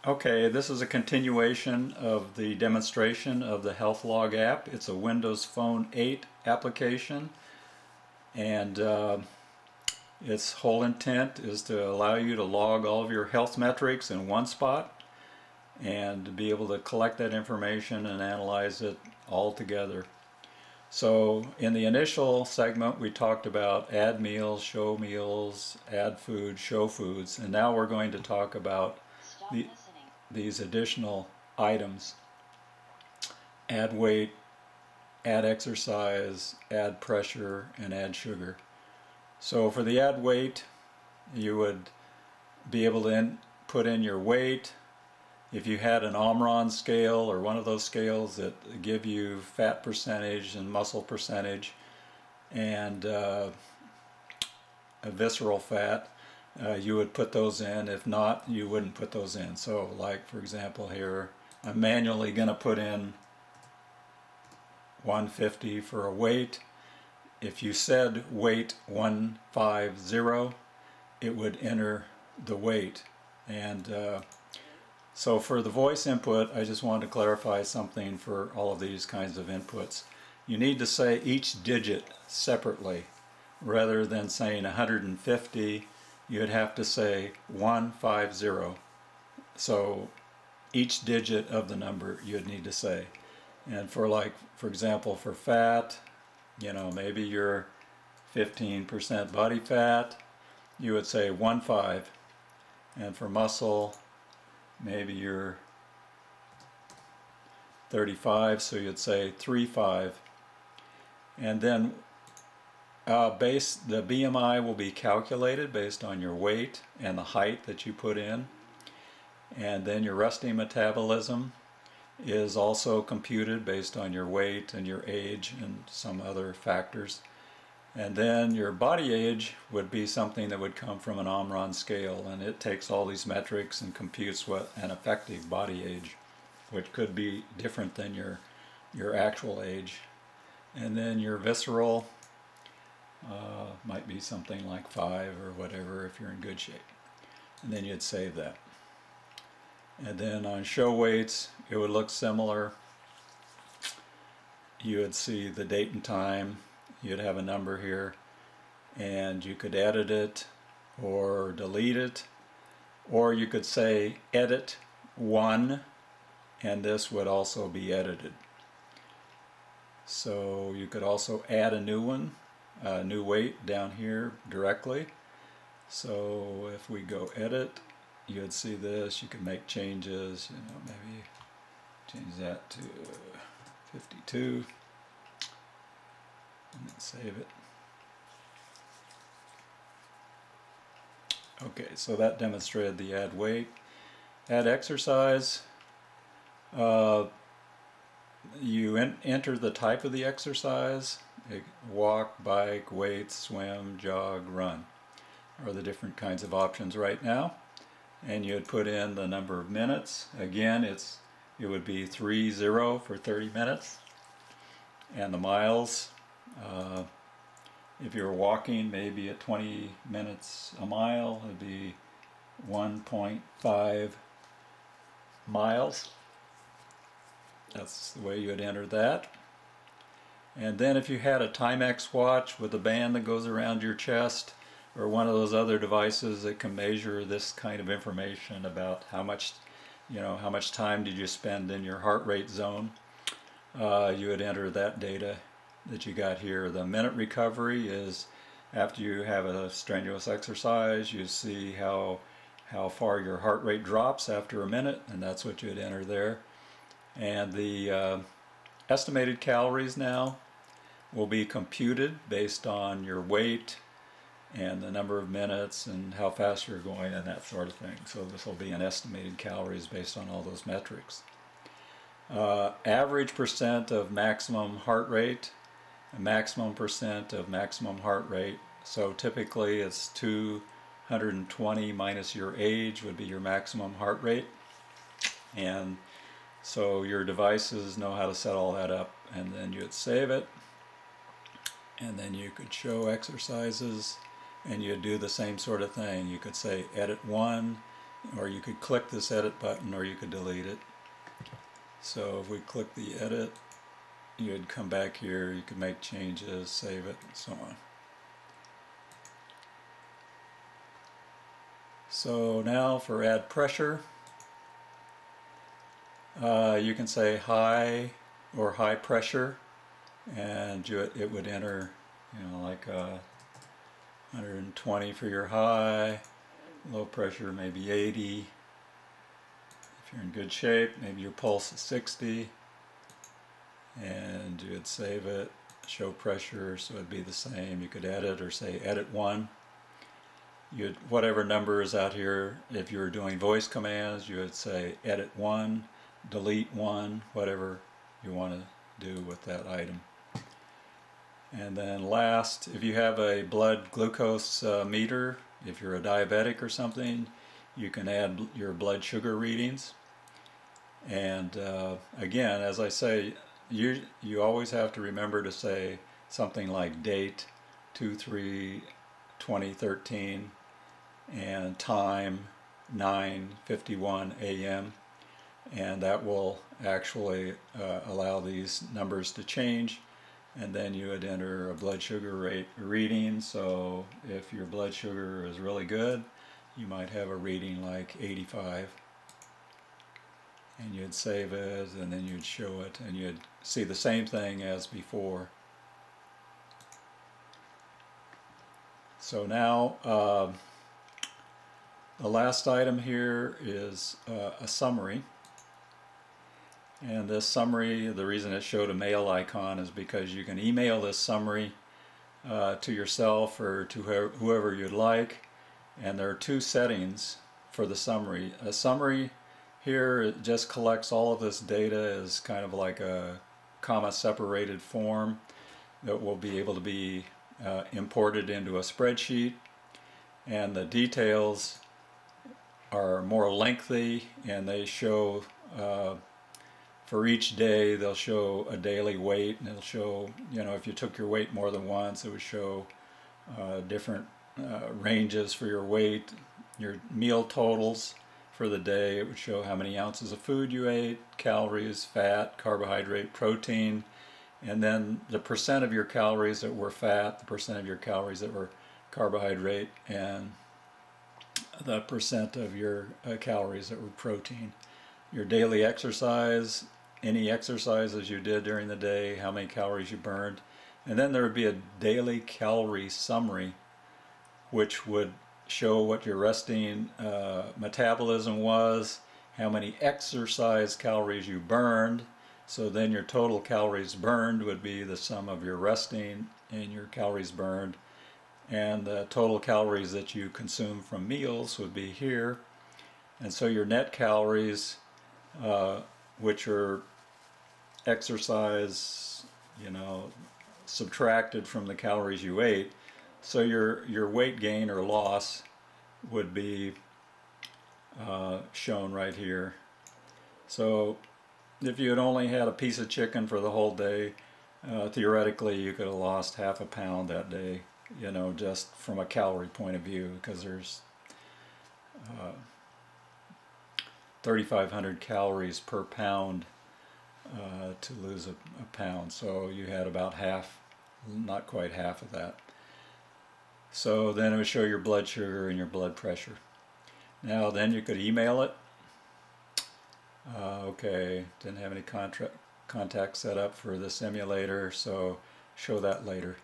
Okay, this is a continuation of the demonstration of the HealthLog app. It's a Windows Phone 8 application, and its whole intent is to allow you to log all of your health metrics in one spot and to be able to collect that information and analyze it all together. So in the initial segment we talked about add meals, add food, show foods, and now we're going to talk about these additional items: add weight, add exercise, add pressure, and add sugar. So for the add weight, you would be able to put in your weight. If you had an Omron scale or one of those scales that give you fat percentage and muscle percentage and a visceral fat, you would put those in. If not, you wouldn't put those in. So like for example here, I'm manually going to put in 150 for a weight. If you said weight 150, it would enter the weight. And so for the voice input, I just wanted to clarify something for all of these kinds of inputs. You need to say each digit separately. Rather than saying 150, you'd have to say 150. So each digit of the number you'd need to say. And for example, for fat, maybe you're 15% body fat, you would say 15. And for muscle, maybe you're 35, so you'd say 35. And then the BMI will be calculated based on your weight and the height that you put in. And then your resting metabolism is also computed based on your weight and your age and some other factors. And then your body age would be something that would come from an Omron scale, and it takes all these metrics and computes what an effective body age, which could be different than your actual age. And then your visceral might be something like 5 or whatever if you're in good shape. And then you'd save that. And then on show weights, it would look similar. You would see the date and time. You'd have a number here, and you could edit it or delete it, or you could say edit 1, and this would also be edited. So you could also add a new one, a new weight down here directly. So if we go edit, you'd see this. You can make changes, maybe change that to 52 and then save it. Okay, so that demonstrated the add weight. Add exercise. You enter the type of the exercise. Walk, bike, weights, swim, jog, run are the different kinds of options right now. And you'd put in the number of minutes. Again, it would be 30 for 30 minutes. And the miles, if you're walking maybe at 20 minutes a mile, it'd be 1.5 miles. That's the way you would enter that. And then if you had a Timex watch with a band that goes around your chest, or one of those other devices that can measure this kind of information about how much time did you spend in your heart rate zone, you would enter that data that you got here. The minute recovery is after you have a strenuous exercise. You see how far your heart rate drops after a minute, and that's what you would enter there. And the estimated calories now will be computed based on your weight and the number of minutes and how fast you're going and that sort of thing. So this will be an estimated calories based on all those metrics. Average percent of maximum heart rate, maximum percent of maximum heart rate. So typically it's 220 minus your age would be your maximum heart rate. And so your devices know how to set all that up, and then you'd save it. And then you could show exercises, and you'd do the same sort of thing. You could say edit 1, or you could click this edit button, or you could delete it. So if we click the edit, you'd come back here, you could make changes, save it, and so on. So now for add pressure, you can say high or high pressure, and it would enter, like 120 for your high, low pressure maybe 80. If you're in good shape, maybe your pulse is 60, and you would save it, show pressure, so it'd be the same. You could edit or say edit 1. Whatever number is out here, if you were doing voice commands, you would say edit 1, delete 1, whatever you want to do with that item. And then last, if you have a blood glucose meter, if you're a diabetic or something, you can add your blood sugar readings. And again, as I say, you always have to remember to say something like date 2/3/2013 and time 9:51 a.m. and that will actually allow these numbers to change. And then you would enter a blood sugar rate reading. So if your blood sugar is really good, you might have a reading like 85, and you'd save it, and then you'd show it, and you'd see the same thing as before. So now the last item here is a summary. And this summary, the reason it showed a mail icon is because you can email this summary to yourself or to whoever you'd like. And there are two settings for the summary. A summary here, it just collects all of this data as kind of like a comma-separated form that will be able to be imported into a spreadsheet. And the details are more lengthy, and they show for each day they'll show a daily weight, and it'll show, if you took your weight more than once, it would show different ranges for your weight, your meal totals for the day. It would show how many ounces of food you ate, calories, fat, carbohydrate, protein, and then the percent of your calories that were fat, the percent of your calories that were carbohydrate, and the percent of your calories that were protein. Your daily exercise, any exercises you did during the day, how many calories you burned, and then there would be a daily calorie summary, which would show what your resting metabolism was, how many exercise calories you burned. So then your total calories burned would be the sum of your resting and your calories burned, and the total calories that you consume from meals would be here. And so your net calories, which are exercise, subtracted from the calories you ate. So your weight gain or loss would be shown right here. So if you had only had a piece of chicken for the whole day, theoretically you could have lost half a pound that day, just from a calorie point of view, because there's 3,500 calories per pound to lose a pound. So you had about half, not quite half of that. So then it would show your blood sugar and your blood pressure. Now then you could email it. Okay, didn't have any contact set up for the simulator, so show that later.